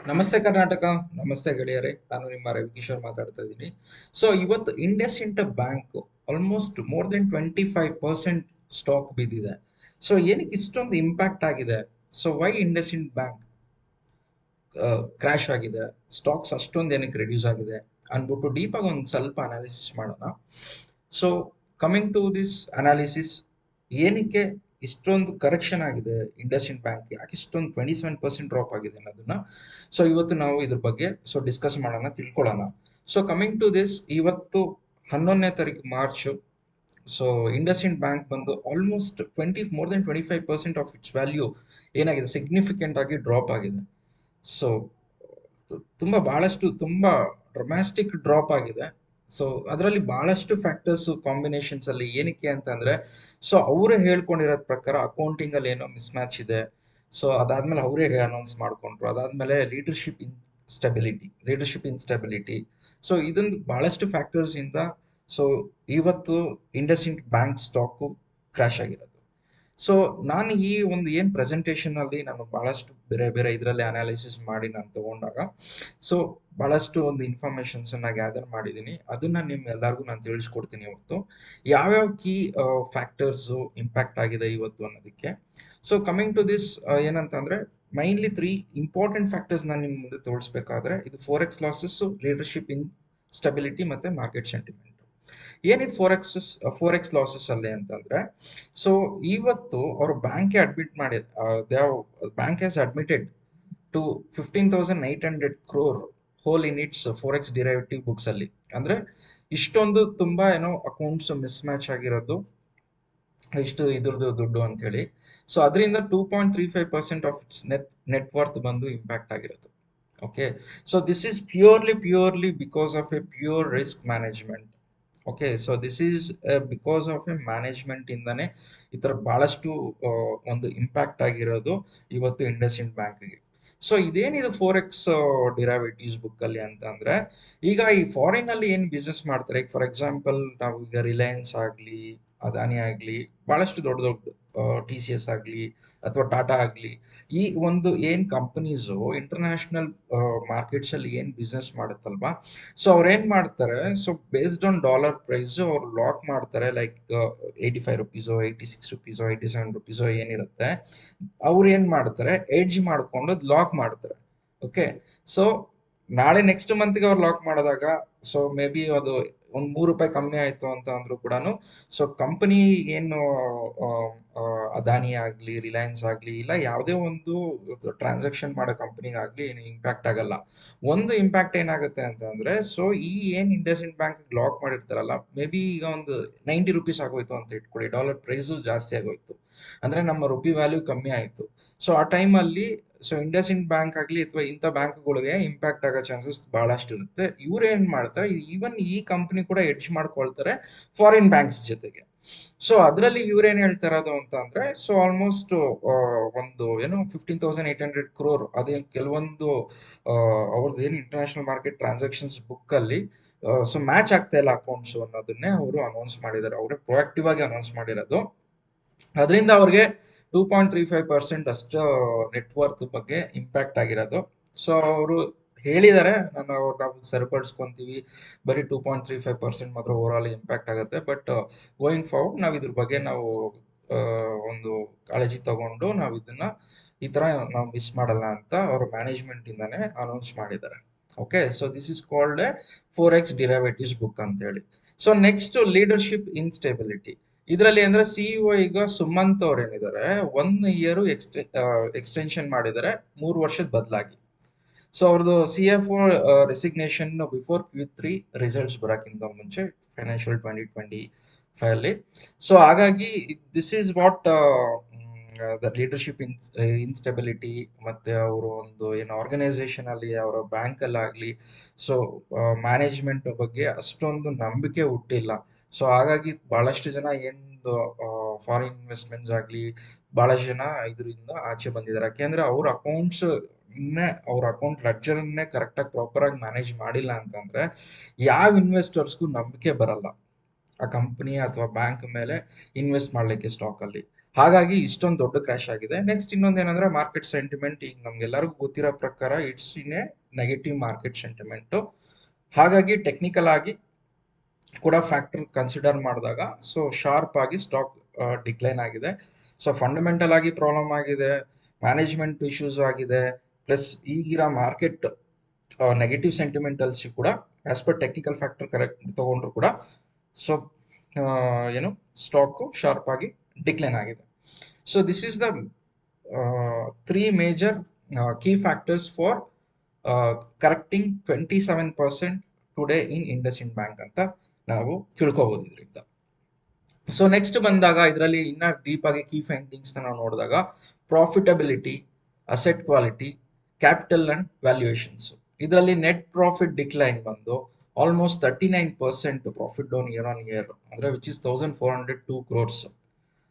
ನಮಸ್ತೆ ಕರ್ನಾಟಕ. ನಮಸ್ತೆ ಗೆಳೆಯರೇ, ನಾನು ನಿಮ್ಮ ರವಿಕಿಶೋರ್ ಮಾತಾಡ್ತಾ ಇದ್ದೀನಿ. ಸೊ ಇವತ್ತು IndusInd Bank almost more than 25% stock ಬಿದ್ದಿದೆ. ಸೊ ಏನಕ್ಕೆ ಇಷ್ಟೊಂದು ಇಂಪ್ಯಾಕ್ಟ್ ಆಗಿದೆ? So why Indus end Bank crash ಆಗಿದೆ, ಸ್ಟಾಕ್ಸ್ ಅಷ್ಟೊಂದು ಏನಕ್ಕೆ ರೆಡ್ಯೂಸ್ ಆಗಿದೆ ಅಂದ್ಬಿಟ್ಟು ಡೀಪ್ ಆಗಿ ಒಂದು ಸ್ವಲ್ಪ ಅನಾಲಿಸಿಸ್ ಮಾಡೋಣ. So coming to this analysis, ಏನಕ್ಕೆ ಇಷ್ಟೊಂದು ಕರೆಕ್ಷನ್ ಆಗಿದೆ ಇಂಡಸ್ ಇಂಡ್ ಬ್ಯಾಂಕ್, ಯಾಕೆ ಇಷ್ಟೊಂದು 27% ಡ್ರಾಪ್ ಆಗಿದೆ ಅನ್ನೋದನ್ನ ಸೊ ಇವತ್ತು ನಾವು ಇದ್ರ ಬಗ್ಗೆ ಡಿಸ್ಕಸ್ ಮಾಡೋಣ, ತಿಳ್ಕೊಳ್ಳೋಣ. ಸೊ ಕಮಿಂಗ್ ಟು ದಿಸ್, ಇವತ್ತು 11ನೇ ತಾರೀಕು March. So Indus end Bank ಬಂದು almost more than 25% of its value ಏನಾಗಿದೆ, ಸಿಗ್ನಿಫಿಕೆಂಟ್ ಆಗಿ ಡ್ರಾಪ್ ಆಗಿದೆ. ಸೊ ತುಂಬಾ ಡ್ರಮ್ಯಾಸ್ಟಿಕ್ ಡ್ರಾಪ್ ಆಗಿದೆ. ಸೊ ಅದರಲ್ಲಿ ಬಹಳಷ್ಟು ಫ್ಯಾಕ್ಟರ್ಸ್ ಕಾಂಬಿನೇಷನ್ಸ್ ಅಲ್ಲಿ ಏನಕ್ಕೆ ಅಂತಂದ್ರೆ, ಸೊ ಅವರೇ ಹೇಳ್ಕೊಂಡಿರೋದ್ ಪ್ರಕಾರ ಅಕೌಂಟಿಂಗ್ ಅಲ್ಲಿ ಏನೋ ಮಿಸ್ ಮ್ಯಾಚ್ ಇದೆ. ಸೊ ಅದಾದ್ಮೇಲೆ ಅವರೇ ಅನೌನ್ಸ್ ಮಾಡ್ಕೊಂಡ್ರು. ಅದಾದ್ಮೇಲೆ ಲೀಡರ್ಶಿಪ್ ಇನ್ಸ್ಟೆಬಿಲಿಟಿ. ಸೊ ಇದೊಂದು ಬಹಳಷ್ಟು ಫ್ಯಾಕ್ಟರ್ಸ್ ಇಂದ ಸೊ ಇವತ್ತು Indus end bank stock crash ಆಗಿರೋದು. ಸೊ ನಾನು ಈ ಒಂದು ಏನ್ ಪ್ರೆಸೆಂಟೇಷನ್ ಅಲ್ಲಿ ನಾನು ಬಹಳಷ್ಟು ಬೇರೆ ಬೇರೆ ಇದರಲ್ಲಿ ಅನಾಲಿಸಿಸ್ ಮಾಡಿ ನಾನು ತಗೊಂಡಾಗ ಸೊ ಬಹಳಷ್ಟು ಒಂದು ಇನ್ಫಾರ್ಮೇಶನ್ಸ್ ಅನ್ನ ಗ್ಯಾದರ್ ಮಾಡಿದ್ದೀನಿ. ಅದನ್ನ ನಿಮ್ ಎಲ್ಲರಿಗೂ ನಾನು ತಿಳಿಸ್ಕೊಡ್ತೀನಿ ಇವತ್ತು, ಯಾವ್ಯಾವ ಕೀ ಫ್ಯಾಕ್ಟರ್ಸ್ ಇಂಪ್ಯಾಕ್ಟ್ ಆಗಿದೆ ಇವತ್ತು ಅನ್ನೋದಕ್ಕೆ. ಸೊ ಕಮಿಂಗ್ ಟು ದಿಸ್, ಏನಂತಂದ್ರೆ ಮೈನ್ಲಿ 3 ಇಂಪಾರ್ಟೆಂಟ್ ಫ್ಯಾಕ್ಟರ್ಸ್ ನಾನು ನಿಮ್ ಮುಂದೆ ತೋರಿಸ್ಬೇಕಾದ್ರೆ, ಇದು forex losses, leadership instability ಮತ್ತೆ ಮಾರ್ಕೆಟ್ ಸೆಂಟಿಮೆಂಟ್. ಏನಿದು ಫೋರೆಕ್ಸ್ ಲಾಸಸ್ ಅಲ್ಲಿ ಅಂತಂದ್ರೆ, ಸೊ ಇವತ್ತು ಅವರು ಬ್ಯಾಂಕ್ ಅಡ್ಮಿಟ್ ಮಾಡಿ, bank has admitted to 15,800 crore hole in its forex derivative books ಅಲ್ಲಿ. ಅಂದ್ರೆ ಇಷ್ಟೊಂದು ತುಂಬಾ ಏನೋ ಅಕೌಂಟ್ಸ್ ಮಿಸ್ ಮ್ಯಾಚ್ ಆಗಿರೋದು, ಇಷ್ಟು ಇದ್ರದ್ದು ದುಡ್ಡು ಅಂತ ಹೇಳಿ. ಸೊ ಅದರಿಂದ 2.35% ಆಫ್ ಇಟ್ಸ್ ನೆಟ್ ವರ್ತ್ ಬಂದು ಇಂಪ್ಯಾಕ್ಟ್ ಆಗಿರೋದು. Okay, so this is purely because of A pure risk management. Okay, so this is because of A management ಇಂದಾನೆ ಈ ತರ ಬಹಳಷ್ಟು ಒಂದು ಇಂಪ್ಯಾಕ್ಟ್ ಆಗಿರೋದು ಇವತ್ತು ಇಂಡಸ್ ಇಂಡ್ ಬ್ಯಾಂಕ್ಗೆ. ಸೊ ಇದೇನಿದು ಫೋರೆಕ್ಸ್ ಡಿರೈವೇಟಿವ್ಸ್ ಬುಕ್ ಅಲ್ಲಿ ಅಂತ ಅಂದ್ರೆ, ಈಗ ಈ ಫಾರಿನ್ ಅಲ್ಲಿ ಏನ್ ಬಿಸ್ನೆಸ್ ಮಾಡ್ತಾರೆ, ಫಾರ್ ಎಕ್ಸಾಂಪಲ್ ನಾವು ಈಗ ರಿಲಯನ್ಸ್ ಆಗ್ಲಿ, ಅದಾನಿ ಆಗ್ಲಿ, ಬಹಳಷ್ಟು ದೊಡ್ಡ ದೊಡ್ಡ TCS ಆಗ್ಲಿ ಅಥವಾ ಟಾಟಾ ಆಗ್ಲಿ, ಈ ಒಂದು ಏನ್ ಕಂಪನೀಸ್ ಇಂಟರ್ನ್ಯಾಷನಲ್ ಮಾರ್ಕೆಟ್ಸ್ ಅಲ್ಲಿ ಏನ್ ಬಿಸ್ನೆಸ್ ಮಾಡುತ್ತಲ್ವಾ, ಸೊ ಅವ್ರು ಏನ್ ಮಾಡ್ತಾರೆ, so based on dollar price ಅವ್ರು ಲಾಕ್ ಮಾಡ್ತಾರೆ. ಲೈಕ್ 85 rupees, 86 rupees, 87 rupees ಏನಿರುತ್ತೆ, ಅವ್ರು ಏನ್ ಮಾಡ್ತಾರೆ, ಎಡ್ಜ್ ಮಾಡ್ಕೊಂಡು ಲಾಕ್ ಮಾಡ್ತಾರೆ. ಓಕೆ, ಸೊ ನಾಳೆ ನೆಕ್ಸ್ಟ್ ಮಂತ್ಗೆ ಅವ್ರು ಲಾಕ್ ಮಾಡಿದಾಗ ಸೊ ಮೇ ಬಿ ಅದು ಒಂದ್ ₹3 ಕಮ್ಮಿ ಆಯ್ತು ಅಂತ ಅಂದ್ರೂ ಕೂಡ ಸೊ ಕಂಪನಿ ಏನು ಆ, ಆ, ಅದಾನಿ ಆಗ್ಲಿ, ರಿಲಯನ್ಸ್ ಆಗ್ಲಿ, ಇಲ್ಲ ಯಾವುದೇ ಒಂದು ಟ್ರಾನ್ಸಾಕ್ಷನ್ ಮಾಡೋ ಕಂಪನಿಗಾಗ್ಲಿ ಏನು ಇಂಪ್ಯಾಕ್ಟ್ ಆಗಲ್ಲ. ಒಂದು ಇಂಪ್ಯಾಕ್ಟ್ ಏನಾಗುತ್ತೆ ಅಂತಂದ್ರೆ, ಸೊ ಈ ಏನ್ ಇಂಡಸ್ ಇಂಡ್ ಬ್ಯಾಂಕ್ ಲಾಕ್ ಮಾಡಿರ್ತಾರಲ್ಲ, ಮೇ ಬಿ ಈಗ ಒಂದು 90 rupees ಆಗೋಯ್ತು ಅಂತ ಇಟ್ಕೊಳ್ಳಿ, ಡಾಲರ್ ಪ್ರೈಸ್ ಜಾಸ್ತಿ ಆಗೋಯ್ತು ಅಂದ್ರೆ ನಮ್ಮ ರುಪಿ ವ್ಯಾಲ್ಯೂ ಕಮ್ಮಿ ಆಯ್ತು. ಸೊ ಆ ಟೈಮ್ ಅಲ್ಲಿ ಸೊ ಇಂಡಸ್ ಇಂಡ್ ಬ್ಯಾಂಕ್ ಆಗ್ಲಿ ಅಥವಾ ಇಂಥ ಬ್ಯಾಂಕ್ಗಳಿಗೆ ಇಂಪ್ಯಾಕ್ಟ್ ಆಗೋ ಚಾನ್ಸಸ್ ಬಹಳಷ್ಟು ಇರುತ್ತೆ. ಇವ್ರು ಏನ್ ಮಾಡ್ತಾರೆ, ಈವನ್ ಈ ಕಂಪನಿ ಕೂಡ ಎಡ್ಜ್ ಮಾಡ್ಕೊಳ್ತಾರೆ ಫಾರಿನ್ ಬ್ಯಾಂಕ್ಸ್ ಜೊತೆಗೆ. ಸೊ ಅದರಲ್ಲಿ ಇವ್ರೇನ್ ಹೇಳ್ತಾ ಇರೋದು ಅಂತ ಅಂದ್ರೆ, ಸೊ ಆಲ್ಮೋಸ್ಟ್ ಒಂದು ಏನು 15,800 crore, ಅದೇ ಕೆಲವೊಂದು ಅವ್ರದ್ದು ಏನು ಇಂಟರ್ನ್ಯಾಷನಲ್ ಮಾರ್ಕೆಟ್ ಟ್ರಾನ್ಸಾಕ್ಷನ್ಸ್ ಬುಕ್ ಅಲ್ಲಿ ಸೊ ಮ್ಯಾಚ್ ಆಗ್ತಾ ಇಲ್ಲ ಅಕೌಂಟ್ಸ್ ಅನ್ನೋದನ್ನೇ ಅವರು ಅನೌನ್ಸ್ ಮಾಡಿದ್ದಾರೆ. ಅವರೇ ಪ್ರೊಆಕ್ಟಿವ್ ಆಗಿ ಅನೌನ್ಸ್ ಮಾಡಿರೋದು. ಅದರಿಂದ ಅವ್ರಿಗೆ 2.35% ಅಷ್ಟು ನೆಟ್ವರ್ತ್ ಬಗ್ಗೆ ಇಂಪ್ಯಾಕ್ಟ್ ಆಗಿರೋದು. ಸೊ ಅವರು ಹೇಳಿದ್ದಾರೆ, ನಾವು ಸರಿಪಡಿಸ್ಕೊಂತೀವಿ, ಬರೀ 2.35% ಮಾತ್ರ ಓವರ್ ಆಲ್ ಇಂಪ್ಯಾಕ್ಟ್ ಆಗುತ್ತೆ, ಬಟ್ ಗೋಯಿಂಗ್ ಫಾರ್ವರ್ಡ್ ನಾವು ಇದ್ರ ಬಗ್ಗೆ ನಾವು ಒಂದು ಕಾಳಜಿ ತಗೊಂಡು ನಾವು ಇದನ್ನ ಈ ತರ ನಾವು ಮಿಸ್ ಮಾಡಲ್ಲ ಅಂತ ಅವ್ರ ಮ್ಯಾನೇಜ್ಮೆಂಟ್ ಇಂದಾನೆ ಅನೌನ್ಸ್ ಮಾಡಿದ್ದಾರೆ. Okay, so this is called A forex derivatives book ಅಂತ ಹೇಳಿ. So next, leadership instability. ಇದರಲ್ಲಿ ಅಂದ್ರೆ ಸಿಇಒ ಈಗ ಸುಮಂತ್ ಅವ್ರು ಏನಿದ್ದಾರೆ, 1 year ಎಕ್ಸ್ಟೆನ್ಷನ್ ಮಾಡಿದ್ದಾರೆ, 3 ವರ್ಷದ ಬದಲಾಗಿ. ಸೊ ಅವ್ರದ್ದು CFO resignation before Q3 results ಬರೋಕ್ಕಿಂತ ಮುಂಚೆ, ಫೈನಾನ್ಷಿಯಲ್ 2025 ಅಲ್ಲಿ. ಸೊ ಹಾಗಾಗಿ this is what the leadership instability. ಮತ್ತೆ ಅವರು ಒಂದು ಏನು ಆರ್ಗನೈಸೇಷನ್ ಅಲ್ಲಿ, ಅವರ ಬ್ಯಾಂಕ್ ಅಲ್ಲಿ ಆಗ್ಲಿ, ಸೊ ಮ್ಯಾನೇಜ್ಮೆಂಟ್ ಬಗ್ಗೆ ಅಷ್ಟೊಂದು ನಂಬಿಕೆ ಹುಟ್ಟಿಲ್ಲ. ಸೊ ಹಾಗಾಗಿ ಬಹಳಷ್ಟು ಜನ ಏನು ಫಾರಿನ್ ಇನ್ವೆಸ್ಟ್ಮೆಂಟ್ಸ್ ಆಗ್ಲಿ, ಬಹಳಷ್ಟು ಜನ ಇದರಿಂದ ಆಚೆ ಬಂದಿದ್ದಾರೆ. ಯಾಕೆಂದ್ರೆ ಅವ್ರ ಅಕೌಂಟ್ ಲೆಡ್ಜರ್ ಅನ್ನೇ ಕರೆಕ್ಟ್ ಆಗಿ ಪ್ರಾಪರ್ ಆಗಿ ಮ್ಯಾನೇಜ್ ಮಾಡಿಲ್ಲ ಅಂತಂದ್ರೆ ಯಾವ ಇನ್ವೆಸ್ಟರ್ಸ್ಗೂ ನಂಬಿಕೆ ಬರಲ್ಲ ಆ ಕಂಪನಿ ಅಥವಾ ಬ್ಯಾಂಕ್ ಮೇಲೆ ಇನ್ವೆಸ್ಟ್ ಮಾಡ್ಲಿಕ್ಕೆ ಸ್ಟಾಕ್ ಅಲ್ಲಿ. ಹಾಗಾಗಿ ಇಷ್ಟೊಂದು ದೊಡ್ಡ ಕ್ರ್ಯಾಶ್ ಆಗಿದೆ. ನೆಕ್ಸ್ಟ್ ಇನ್ನೊಂದು ಏನಂದ್ರೆ ಮಾರ್ಕೆಟ್ ಸೆಂಟಿಮೆಂಟ್. ಈಗ ನಮ್ಗೆಲ್ಲರಿಗೂ ಗೊತ್ತಿರೋ ಪ್ರಕಾರ it's in a negative market sentiment. ಹಾಗಾಗಿ ಟೆಕ್ನಿಕಲ್ ಆಗಿ ಕೂಡ ಫ್ಯಾಕ್ಟರ್ ಕನ್ಸಿಡರ್ ಮಾಡಿದಾಗ ಸೊ ಶಾರ್ಪ್ ಆಗಿ ಸ್ಟಾಕ್ ಡಿಕ್ಲೈನ್ ಆಗಿದೆ. ಸೊ ಫಂಡಮೆಂಟಲ್ ಆಗಿ ಪ್ರಾಬ್ಲಮ್ ಆಗಿದೆ, ಮ್ಯಾನೇಜ್ಮೆಂಟ್ ಇಶ್ಯೂಸ್ ಆಗಿದೆ, ಪ್ಲಸ್ ಈಗಿರೋ ಮಾರ್ಕೆಟ್ ನೆಗೆಟಿವ್ ಸೆಂಟಿಮೆಂಟಲ್ಸ್ ಕೂಡ as per technical factor correct ತಗೊಂಡ್ರು ಕೂಡ ಸೊ ಏನು ಸ್ಟಾಕ್ ಶಾರ್ಪ್ ಆಗಿ ಡಿಕ್ಲೈನ್ ಆಗಿದೆ. So this is the 3 major key factors for correcting 27% today in IndusInd bank ಅಂತ ನಾವು ತಿಳ್ಕೊಬಹುದು ಇದರಿಂದ. ಸೊ ನೆಕ್ಸ್ಟ್ ಬಂದಾಗ ಇದರಲ್ಲಿ ಇನ್ನ ಡೀಪ್ ಆಗಿ ಕೀ ಫೈಂಡಿಂಗ್ಸ್ ನಾವು ನೋಡಿದಾಗ profitability, asset quality, capital and valuations. ಇದರಲ್ಲಿ ನೆಟ್ ಪ್ರಾಫಿಟ್ ಡಿಕ್ಲೈನ್ ಬಂದು almost 39% profit down year on year, ಅಂದ್ರೆ ವಿಚ್ ಇಸ್ 1402 crores.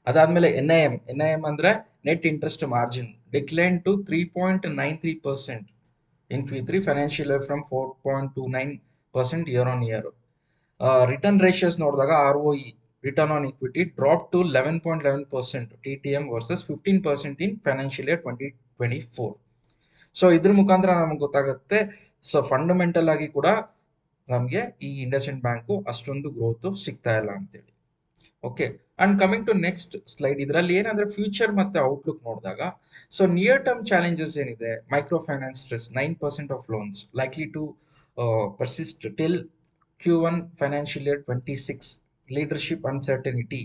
ಅದಾದ್ಮೇಲೆ ಎನ್ ಐ ಎಂ ಅಂದ್ರೆ net interest margin decline to 3.93% in Q3 financial year from 4.29% year on year. Return ratios ನೋಡಿದಾಗ ROE, return on equity, drop to 11.11% TTM versus 15% in financial year 2024. So ಇದ್ರ ಮುಖಾಂತರ ನಮ್ಗೆ ಗೊತ್ತಾಗುತ್ತೆ so fundamental ಆಗಿ ಕೂಡ ನಮಗೆ ಈ ಇಂಡಸ್ಇಂಡ್ ಬ್ಯಾಂಕು ಅಷ್ಟೊಂದು ಗ್ರೋತ್ ಸಿಗ್ತಾ ಇಲ್ಲ ಅಂತೇಳಿ. Okay, and coming to next slide, ಇದರಲ್ಲಿ ಏನಂದ್ರೆ ಫ್ಯೂಚರ್ ಮತ್ತೆ ಔಟ್ಲುಕ್ ನೋಡಿದಾಗ ಸೊ ನಿಯರ್ ಟರ್ಮ್ ಚಾಲೆಂಜಸ್ ಏನಿದೆ, micro finance stress 9% of loans likely to persist till Q1 financial year 26, leadership uncertainty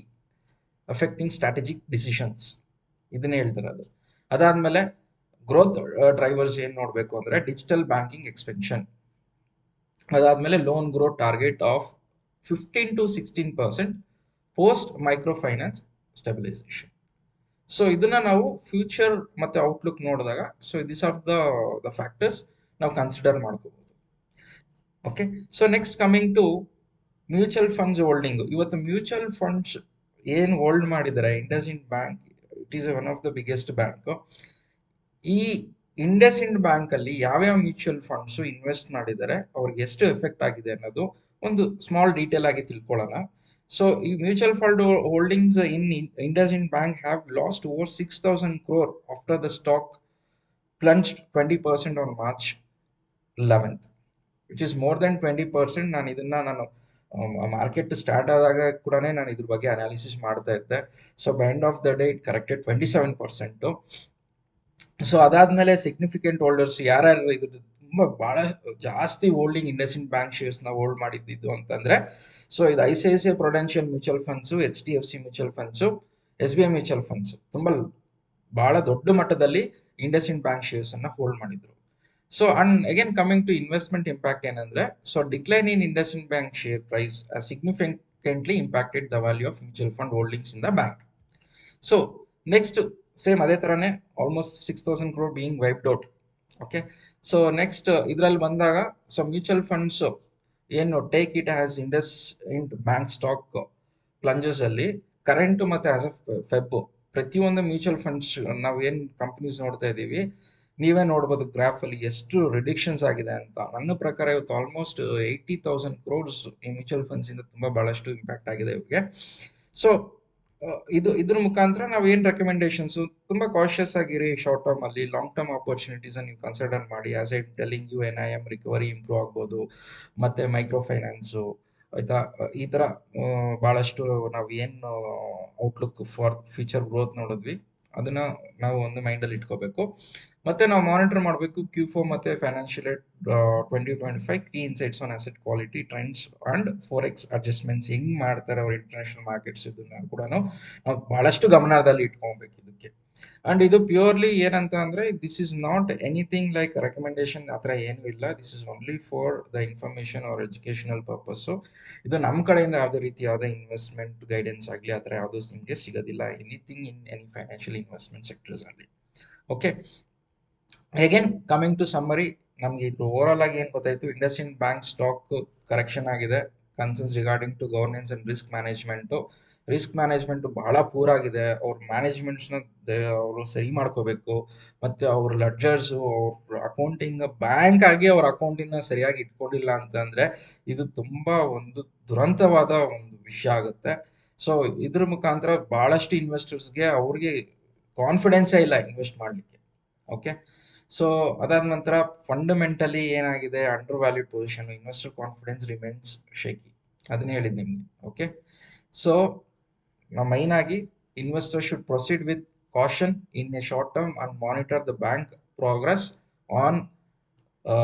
affecting strategic decisions, ಇದನ್ನೇ ಹೇಳ್ತಿರೋದು. ಅದಾದ್ಮೇಲೆ ಗ್ರೋತ್ ಡ್ರೈವರ್ಸ್ ಏನ್ ನೋಡ್ಬೇಕು ಅಂದ್ರೆ ಡಿಜಿಟಲ್ ಬ್ಯಾಂಕಿಂಗ್ ಎಕ್ಸ್ಪೆನ್ಷನ್, ಅದಾದ್ಮೇಲೆ loan growth target of 15 to 16% post micro finance stabilisation. So ಇದನ್ನ ನಾವು future ಮತ್ತೆ ಔಟ್ಲುಕ್ ನೋಡಿದಾಗ so this are the factors ನಾವು ಕನ್ಸಿಡರ್ ಮಾಡ್ಕೋಬಹುದು. Okay, so next coming to mutual funds holding. ಇವತ್ತು ಮ್ಯೂಚುವಲ್ ಫಂಡ್ಸ್ ಏನ್ hold ಮಾಡಿದ್ದಾರೆ IndusInd bank, it is one of the biggest bank. ಈ ಇಂಡಸ್ಇಂಡ್ ಬ್ಯಾಂಕ್ ಅಲ್ಲಿ ಯಾವ್ಯಾವ ಮ್ಯೂಚುವಲ್ ಫಂಡ್ಸ್ ಇನ್ವೆಸ್ಟ್ ಮಾಡಿದ್ದಾರೆ, ಅವ್ರಿಗೆ ಎಷ್ಟು ಎಫೆಕ್ಟ್ ಆಗಿದೆ ಅನ್ನೋದು ಒಂದು ಸ್ಮಾಲ್ ಡೀಟೇಲ್ ಆಗಿ ತಿಳ್ಕೊಳ್ಳೋಣ. ಸೊ ಈ mutual fund holdings in IndusInd bank have lost over 6,000 crore after the stock plunged 20% on March 11th, which is more than 20%. ನಾನು ಮಾರ್ಕೆಟ್ ಸ್ಟಾರ್ಟ್ ಆದಾಗ ಕೂಡ ನಾನು ಇದ್ರ ಬಗ್ಗೆ ಅನಾಲಿಸಿಸ್ ಮಾಡ್ತಾ ಇದ್ದೆ. So by end of the day it corrected 27%. So ಅದಾದ್ಮೇಲೆ significant holders ಯಾರ್ಯಾರು ಇದ್ರ ತುಂಬಾ ಬಹಳ ಜಾಸ್ತಿ ಹೋಲ್ಡಿಂಗ್ ಇಂಡಸ್ಇಂಡ್ ಬ್ಯಾಂಕ್ ಶೇರ್ಸ್ ನ ಹೋಲ್ಡ್ ಮಾಡಿದ್ದು ಅಂತಂದ್ರೆ ಸೊ ಇದು ICICI Prudential mutual funds, HDFC mutual funds, SBI mutual funds ತುಂಬಾ ಬಹಳ ದೊಡ್ಡ ಮಟ್ಟದಲ್ಲಿ ಇಂಡಸ್ಇಂಡ್ ಬ್ಯಾಂಕ್ ಶೇರ್ಸ್ ಅನ್ನ ಹೋಲ್ಡ್ ಮಾಡಿದ್ರು. So and again coming to investment impact ಏನಂದ್ರೆ so decline in IndusInd Bank share price significantly impacted the value of mutual fund holdings in the bank. So next same ಅದೇ ತರನೇ almost 6,000 crore being wiped out. Okay, so next ಇದ್ರಲ್ಲಿ ಬಂದಾಗ so mutual funds ಏನು take it has IndusInd Bank stock plunges ಅಲ್ಲಿ current ಮತ್ತೆ as of Feb ಪ್ರತಿಯೊಂದು mutual funds ನಾವು ಏನ್ ಕಂಪನೀಸ್ ನೋಡ್ತಾ ಇದೀವಿ, ನೀವೇ ನೋಡ್ಬೋದು ಗ್ರಾಫ್ ಅಲ್ಲಿ ಎಷ್ಟು ರಿಡಕ್ಷನ್ಸ್ ಆಗಿದೆ ಅಂತ. ನನ್ನ ಪ್ರಕಾರ ಇವತ್ತು ಆಲ್ಮೋಸ್ಟ್ 80,000 crores ಈ ಮ್ಯೂಚುವಲ್ ಫಂಡ್ಸ್ ಇಂದ ತುಂಬಾ ಬಹಳಷ್ಟು ಇಂಪ್ಯಾಕ್ಟ್ ಆಗಿದೆ ಇವ್ರಿಗೆ. ಸೊ ಇದ್ರ ಮುಖಾಂತರ ನಾವು ಏನ್ ರೆಕಮೆಂಡೇಶನ್ಸ್, ತುಂಬಾ ಕಾಶಿಯಸ್ ಆಗಿರಿ ಶಾರ್ಟ್ ಟರ್ಮ್ ಅಲ್ಲಿ. ಲಾಂಗ್ ಟರ್ಮ್ ಆಪರ್ಚುನಿಟೀಸ್ ನೀವು ಕನ್ಸಿಡರ್ ಮಾಡಿ. As I telling you NIM recovery improve ಆಗ್ಬೋದು, ಮತ್ತೆ ಮೈಕ್ರೋ ಫೈನಾನ್ಸ್ ಆಯ್ತಾ, ಈ ತರ ಬಹಳಷ್ಟು ನಾವು ಏನ್ ಔಟ್ಲುಕ್ ಫಾರ್ ಫ್ಯೂಚರ್ ಗ್ರೋತ್ ನೋಡಿದ್ವಿ ಅದನ್ನ ನಾವು ಒಂದು ಮೈಂಡ್ ಅಲ್ಲಿ ಇಟ್ಕೋಬೇಕು. ಮತ್ತೆ ನಾವು ಮಾನಿಟರ್ ಮಾಡಬೇಕು Q4 ಮತ್ತೆ financial year 2025 key insights on asset quality trends and forex adjustments ಹೆಂಗ್ ಮಾಡ್ತಾರೆ ಅವ್ರ ಇಂಟರ್ನ್ಯಾಷನಲ್ ಮಾರ್ಕೆಟ್ಸ್, ಇದನ್ನ ಕೂಡ ನಾವು ಬಹಳಷ್ಟು ಗಮನದಲ್ಲಿ ಇಟ್ಕೊಬೇಕು ಇದಕ್ಕೆ. ಅಂಡ್ ಇದು ಪ್ಯೂರ್ಲಿ ಏನಂತ ಅಂದ್ರೆ this is not anything like recommendation, ಆತರ ಏನೂ ಇಲ್ಲ. This is only for the information R educational purpose. ಇದು ನಮ್ಮ ಕಡೆಯಿಂದ ಯಾವುದೇ ರೀತಿಯಾದ ಇನ್ವೆಸ್ಟ್ಮೆಂಟ್ ಗೈಡೆನ್ಸ್ ಆಗಲಿ ಆತರ ಯಾವುದೂ ನಿಮಗೆ ಸಿಗೋದಿಲ್ಲ anything in any financial investment sectors ಅಲ್ಲಿ. Okay, again coming to summary, ನಮ್ಗೆ ಇದು ಓವರ್ ಆಲ್ ಆಗಿ ಏನ್ ಗೊತ್ತಾಯ್ತು, ಇಂಡಸ್ಇಂಡ್ ಬ್ಯಾಂಕ್ ಸ್ಟಾಕ್ ಕರೆಕ್ಷನ್ ಆಗಿದೆ. Concerns regarding to governance and risk management ಬಹಳ ಪೂರ್ ಆಗಿದೆ. ಅವ್ರ ಮ್ಯಾನೇಜ್ಮೆಂಟ್ಸ್ ನ ಅವರು ಸರಿ ಮಾಡ್ಕೋಬೇಕು. ಮತ್ತೆ ಅವ್ರ ಲೆಡ್ಜರ್ಸ್, ಅವ್ರ ಅಕೌಂಟಿಂಗ್, ಬ್ಯಾಂಕ್ ಆಗಿ ಅವ್ರ ಅಕೌಂಟಿಂಗ್ ಸರಿಯಾಗಿ ಇಟ್ಕೊಂಡಿಲ್ಲ ಅಂತಂದ್ರೆ ಇದು ತುಂಬಾ ಒಂದು ದುರಂತವಾದ ಒಂದು ವಿಷಯ ಆಗುತ್ತೆ. ಸೊ ಇದ್ರ ಮುಖಾಂತರ ಬಹಳಷ್ಟು ಇನ್ವೆಸ್ಟರ್ಸ್ಗೆ ಅವ್ರಿಗೆ ಕಾನ್ಫಿಡೆನ್ಸೇ ಇಲ್ಲ ಇನ್ವೆಸ್ಟ್ ಮಾಡಲಿಕ್ಕೆ. ಓಕೆ, ಸೊ ಅದಾದ ನಂತರ ಫಂಡಮೆಂಟಲಿ ಏನಾಗಿದೆ, undervalued position, investor confidence remains shaky, ಅದನ್ನ ಹೇಳಿದ್ ನಿಮ್ಗೆ. ಓಕೆ, ಸೊ ನಾವು ಮೈನ್ ಆಗಿ investor should proceed with caution in a short term and monitor the bank progress on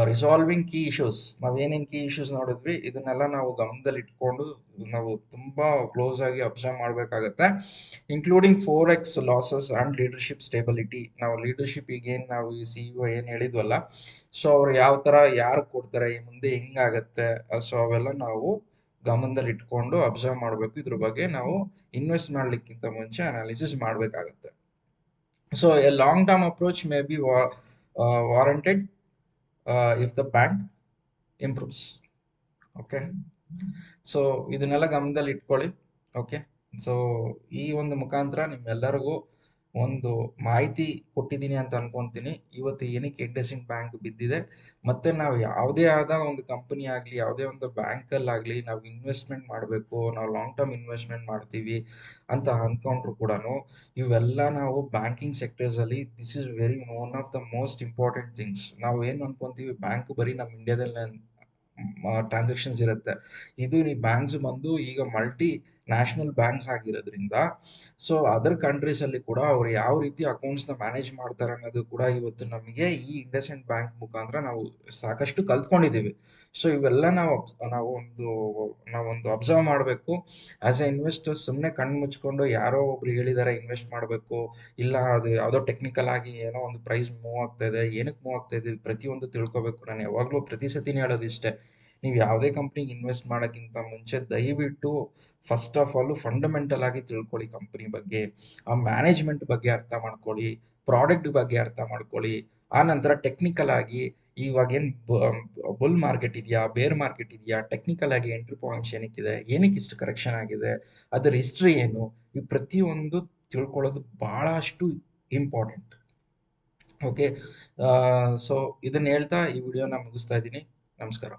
resolving key issues. ನಾವೇನೇನು key issues ನೋಡಿದ್ವಿ ಇದನ್ನೆಲ್ಲ ನಾವು ಗಮನದಲ್ಲಿ ಇಟ್ಕೊಂಡು ನಾವು ತುಂಬಾ ಕ್ಲೋಸ್ ಆಗಿ ಅಬ್ಸರ್ವ್ ಮಾಡಬೇಕಾಗತ್ತೆ, including 4x losses and leadership stability. ನಾವು ಲೀಡರ್ಶಿಪ್ ಈಗೇನು ನಾವು ಈ CEO ಏನು ಹೇಳಿದ್ವಲ್ಲ, ಸೊ ಅವ್ರು ಯಾವ ತರ ಯಾರು ಕೊಡ್ತಾರೆ, ಈ ಮುಂದೆ ಹೆಂಗಾಗತ್ತೆ, ಸೊ ಅವೆಲ್ಲ ನಾವು ಗಮನದಲ್ಲಿ ಇಟ್ಕೊಂಡು ಅಬ್ಸರ್ವ್ ಮಾಡಬೇಕು. ಇದ್ರ ಬಗ್ಗೆ ನಾವು ಇನ್ವೆಸ್ಟ್ ಮಾಡ್ಲಿಕ್ಕಿಂತ ಮುಂಚೆ ಅನಾಲಿಸಿಸ್ ಮಾಡಬೇಕಾಗತ್ತೆ. So a long term approach may be warranted if the bank improves. Okay, so ಇದನ್ನೆಲ್ಲ ಗಮನದಲ್ಲಿ ಇಟ್ಕೊಳ್ಳಿ. ಓಕೆ, ಸೊ ಈ ಒಂದು ಮುಖಾಂತರ ನಿಮ್ಮೆಲ್ಲರಿಗೂ ಒಂದು ಮಾಹಿತಿ ಕೊಟ್ಟಿದ್ದೀನಿ ಅಂತ ಅನ್ಕೊಂತೀನಿ. ಇವತ್ತು ಏನಕ್ಕೆ ಇಂಡಸ್ಇಂಡ್ ಬ್ಯಾಂಕ್ ಬಿದ್ದಿದೆ, ಮತ್ತೆ ನಾವು ಯಾವುದೇ ಆದ ಒಂದು ಕಂಪನಿ ಆಗಲಿ ಯಾವುದೇ ಒಂದು ಬ್ಯಾಂಕಲ್ಲಾಗಲಿ ನಾವು ಇನ್ವೆಸ್ಟ್ಮೆಂಟ್ ಮಾಡಬೇಕು, ನಾವು ಲಾಂಗ್ ಟರ್ಮ್ ಇನ್ವೆಸ್ಟ್ಮೆಂಟ್ ಮಾಡ್ತೀವಿ ಅಂತ ಅಂದ್ಕೊಂಡ್ರು ಕೂಡ ಇವೆಲ್ಲ ನಾವು ಬ್ಯಾಂಕಿಂಗ್ ಸೆಕ್ಟರ್ಸಲ್ಲಿ this is very one of the most important things. ನಾವು ಏನು ಅನ್ಕೊಂತೀವಿ, ಬ್ಯಾಂಕ್ ಬರೀ ನಮ್ಮ ಇಂಡಿಯಾದಲ್ಲಿ ಟ್ರಾನ್ಸಾಕ್ಷನ್ಸ್ ಇರುತ್ತೆ. ಇದು ಈ ಬ್ಯಾಂಕ್ಸ್ ಬಂದು ಈಗ ಮಲ್ಟಿ ನ್ಯಾಷನಲ್ ಬ್ಯಾಂಕ್ಸ್ ಆಗಿರೋದ್ರಿಂದ, ಸೊ ಅದರ್ ಕಂಟ್ರೀಸ್ ಅಲ್ಲಿ ಕೂಡ ಅವ್ರು ಯಾವ ರೀತಿ ಅಕೌಂಟ್ಸ್ ನ ಮ್ಯಾನೇಜ್ ಮಾಡ್ತಾರೆ ಅನ್ನೋದು ಕೂಡ ಇವತ್ತು ನಮಗೆ ಈ ಇಂಡಸ್ಇಂಡ್ ಬ್ಯಾಂಕ್ ಮುಖಾಂತರ ನಾವು ಸಾಕಷ್ಟು ಕಲ್ತ್ಕೊಂಡಿದ್ದೀವಿ. ಸೊ ಇವೆಲ್ಲ ನಾವೊಂದು ಅಬ್ಸರ್ವ್ ಮಾಡಬೇಕು. ಆಸ್ ಎ ಇನ್ವೆಸ್ಟರ್ ಸುಮ್ಮನೆ ಕಣ್ಣು ಮುಚ್ಕೊಂಡು ಯಾರೋ ಒಬ್ರು ಹೇಳಿದಾರೆ ಇನ್ವೆಸ್ಟ್ ಮಾಡಬೇಕು, ಇಲ್ಲ ಅದು ಯಾವುದೋ ಟೆಕ್ನಿಕಲ್ ಆಗಿ ಏನೋ ಒಂದು ಪ್ರೈಸ್ ಮೂವ್ ಆಗ್ತಾ ಇದೆ, ಏನಕ್ಕೆ ಮೂವ್ ಆಗ್ತಾ ಇದೆ ಪ್ರತಿಯೊಂದು ತಿಳ್ಕೊಬೇಕು. ನಾನು ಯಾವಾಗಲೂ ಪ್ರತಿ ಸತಿನೇ ಹೇಳೋದು ಇಷ್ಟೇ, ನೀವು ಯಾವುದೇ ಕಂಪ್ನಿಗೆ ಇನ್ವೆಸ್ಟ್ ಮಾಡೋಕ್ಕಿಂತ ಮುಂಚೆ ದಯವಿಟ್ಟು ಫಸ್ಟ್ ಆಫ್ ಆಲ್ ಫಂಡಮೆಂಟಲ್ ಆಗಿ ತಿಳ್ಕೊಳ್ಳಿ ಕಂಪ್ನಿ ಬಗ್ಗೆ, ಆ ಮ್ಯಾನೇಜ್ಮೆಂಟ್ ಬಗ್ಗೆ ಅರ್ಥ ಮಾಡ್ಕೊಳ್ಳಿ, ಪ್ರಾಡಕ್ಟ್ ಬಗ್ಗೆ ಅರ್ಥ ಮಾಡ್ಕೊಳ್ಳಿ. ಆ ನಂತರ ಟೆಕ್ನಿಕಲ್ ಆಗಿ ಇವಾಗ ಏನು ಬುಲ್ ಮಾರ್ಕೆಟ್ ಇದೆಯಾ, ಬೇರ್ ಮಾರ್ಕೆಟ್ ಇದೆಯಾ, ಟೆಕ್ನಿಕಲ್ ಆಗಿ ಎಂಟ್ರಿ ಪಾಯಿಂಟ್ಸ್ ಏನಕ್ಕಿದೆ, ಏನಕ್ಕೆ ಇಷ್ಟು ಕರೆಕ್ಷನ್ ಆಗಿದೆ, ಅದರ ಹಿಸ್ಟ್ರಿ ಏನು, ಈ ಪ್ರತಿಯೊಂದು ತಿಳ್ಕೊಳ್ಳೋದು ಬಹಳಷ್ಟು ಇಂಪಾರ್ಟೆಂಟ್. ಓಕೆ, ಸೊ ಇದನ್ನ ಹೇಳ್ತಾ ಈ ವಿಡಿಯೋನ ಮುಗಿಸ್ತಾ ಇದ್ದೀನಿ. ನಮಸ್ಕಾರ.